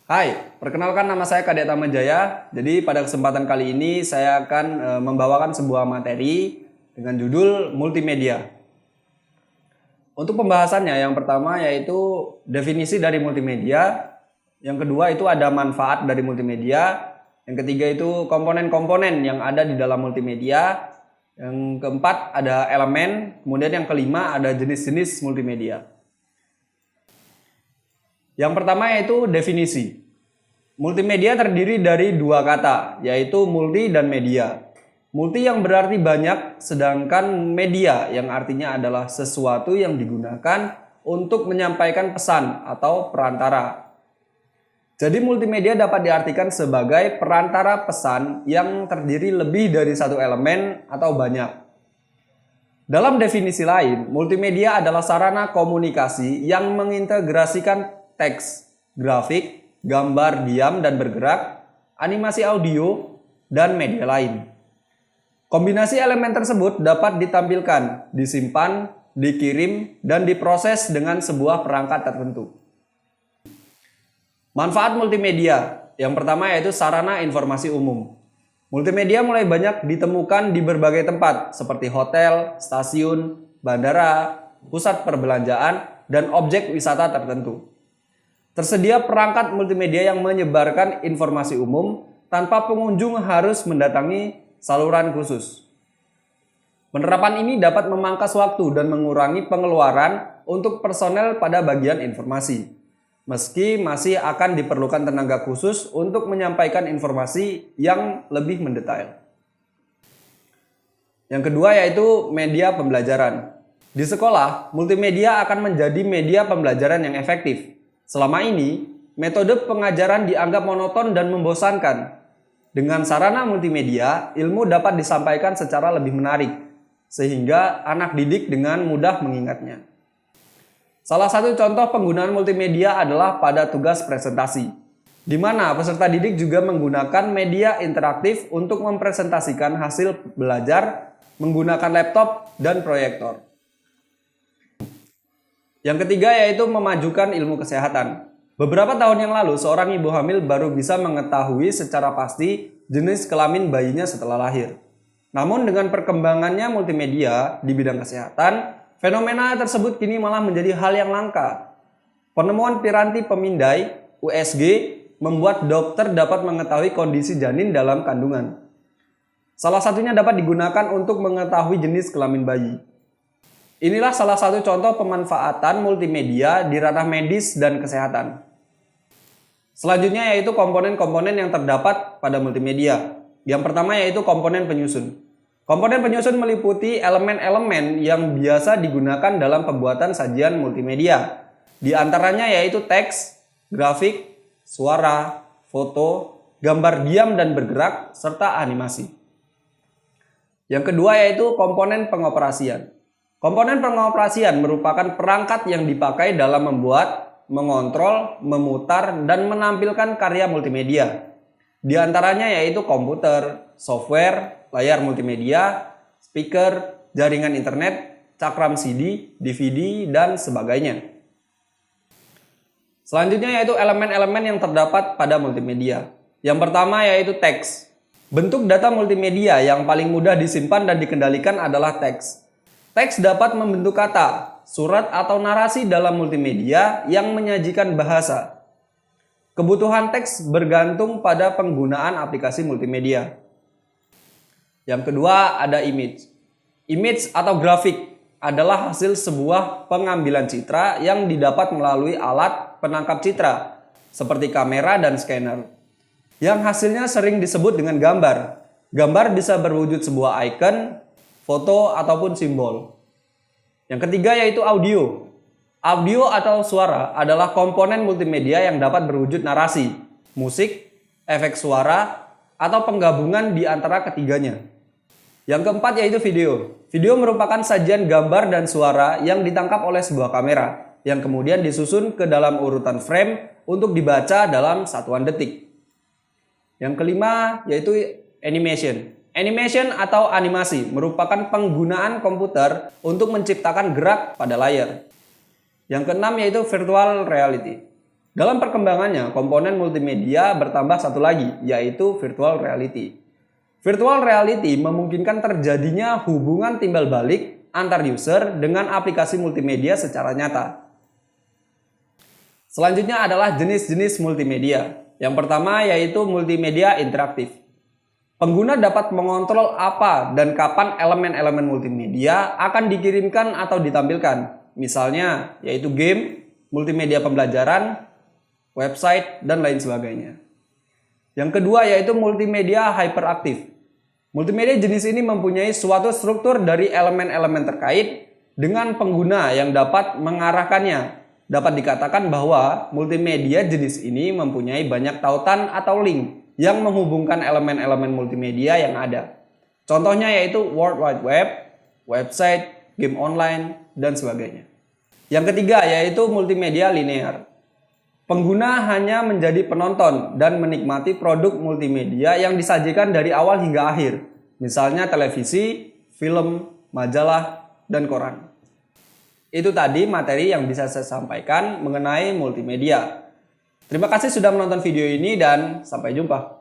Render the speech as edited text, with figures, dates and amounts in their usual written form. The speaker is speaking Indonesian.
Hai, perkenalkan nama saya Kadek Tamajaya. Jadi pada kesempatan kali ini saya akan membawakan sebuah materi dengan judul multimedia. Untuk pembahasannya yang pertama yaitu definisi dari multimedia, yang kedua itu ada manfaat dari multimedia, yang ketiga itu komponen-komponen yang ada di dalam multimedia, yang keempat ada elemen, kemudian yang kelima ada jenis-jenis multimedia. Yang pertama yaitu definisi. Multimedia terdiri dari dua kata, yaitu multi dan media. Multi yang berarti banyak, sedangkan media yang artinya adalah sesuatu yang digunakan untuk menyampaikan pesan atau perantara. Jadi multimedia dapat diartikan sebagai perantara pesan yang terdiri lebih dari satu elemen atau banyak. Dalam definisi lain, multimedia adalah sarana komunikasi yang mengintegrasikan teks, grafik, gambar diam dan bergerak, animasi audio, dan media lain. Kombinasi elemen tersebut dapat ditampilkan, disimpan, dikirim, dan diproses dengan sebuah perangkat tertentu. Manfaat multimedia. Yang pertama yaitu sarana informasi umum. Multimedia mulai banyak ditemukan di berbagai tempat seperti hotel, stasiun, bandara, pusat perbelanjaan, dan objek wisata tertentu. Tersedia perangkat multimedia yang menyebarkan informasi umum tanpa pengunjung harus mendatangi saluran khusus. Penerapan ini dapat memangkas waktu dan mengurangi pengeluaran untuk personel pada bagian informasi. Meski masih akan diperlukan tenaga khusus untuk menyampaikan informasi yang lebih mendetail. Yang kedua yaitu media pembelajaran. Di sekolah, multimedia akan menjadi media pembelajaran yang efektif. Selama ini, metode pengajaran dianggap monoton dan membosankan. Dengan sarana multimedia, ilmu dapat disampaikan secara lebih menarik, sehingga anak didik dengan mudah mengingatnya. Salah satu contoh penggunaan multimedia adalah pada tugas presentasi, di mana peserta didik juga menggunakan media interaktif untuk mempresentasikan hasil belajar menggunakan laptop dan proyektor. Yang ketiga yaitu memajukan ilmu kesehatan. Beberapa tahun yang lalu, seorang ibu hamil baru bisa mengetahui secara pasti jenis kelamin bayinya setelah lahir. Namun dengan perkembangannya multimedia di bidang kesehatan, fenomena tersebut kini malah menjadi hal yang langka. Penemuan piranti pemindai (USG) membuat dokter dapat mengetahui kondisi janin dalam kandungan. Salah satunya dapat digunakan untuk mengetahui jenis kelamin bayi. Inilah salah satu contoh pemanfaatan multimedia di ranah medis dan kesehatan. Selanjutnya yaitu komponen-komponen yang terdapat pada multimedia. Yang pertama yaitu komponen penyusun. Komponen penyusun meliputi elemen-elemen yang biasa digunakan dalam pembuatan sajian multimedia. Di antaranya yaitu teks, grafik, suara, foto, gambar diam dan bergerak, serta animasi. Yang kedua yaitu komponen pengoperasian. Komponen pengoperasian merupakan perangkat yang dipakai dalam membuat, mengontrol, memutar, dan menampilkan karya multimedia. Di antaranya yaitu komputer, software, layar multimedia, speaker, jaringan internet, cakram CD, DVD, dan sebagainya. Selanjutnya yaitu elemen-elemen yang terdapat pada multimedia. Yang pertama yaitu teks. Bentuk data multimedia yang paling mudah disimpan dan dikendalikan adalah teks. Teks dapat membentuk kata, surat atau narasi dalam multimedia yang menyajikan bahasa. Kebutuhan teks bergantung pada penggunaan aplikasi multimedia. Yang kedua ada image. Image atau grafik adalah hasil sebuah pengambilan citra yang didapat melalui alat penangkap citra, seperti kamera dan scanner, yang hasilnya sering disebut dengan gambar. Gambar bisa berwujud sebuah icon, foto, ataupun simbol. Yang ketiga yaitu audio. Audio atau suara adalah komponen multimedia yang dapat berwujud narasi, musik, efek suara, atau penggabungan di antara ketiganya. Yang keempat yaitu video. Video merupakan sajian gambar dan suara yang ditangkap oleh sebuah kamera, yang kemudian disusun ke dalam urutan frame untuk dibaca dalam satuan detik. Yang kelima yaitu animation. Animation atau animasi merupakan penggunaan komputer untuk menciptakan gerak pada layar. Yang keenam yaitu virtual reality. Dalam perkembangannya, komponen multimedia bertambah satu lagi, yaitu virtual reality. Virtual reality memungkinkan terjadinya hubungan timbal balik antar user dengan aplikasi multimedia secara nyata. Selanjutnya adalah jenis-jenis multimedia. Yang pertama yaitu multimedia interaktif. Pengguna dapat mengontrol apa dan kapan elemen-elemen multimedia akan dikirimkan atau ditampilkan. Misalnya yaitu game, multimedia pembelajaran, website, dan lain sebagainya. Yang kedua yaitu multimedia hyperaktif. Multimedia jenis ini mempunyai suatu struktur dari elemen-elemen terkait dengan pengguna yang dapat mengarahkannya. Dapat dikatakan bahwa multimedia jenis ini mempunyai banyak tautan atau link yang menghubungkan elemen-elemen multimedia yang ada. Contohnya yaitu World Wide Web, website, game online, dan sebagainya. Yang ketiga yaitu multimedia linear. Pengguna hanya menjadi penonton dan menikmati produk multimedia yang disajikan dari awal hingga akhir. Misalnya televisi, film, majalah, dan koran. Itu tadi materi yang bisa saya sampaikan mengenai multimedia. Terima kasih sudah menonton video ini dan sampai jumpa.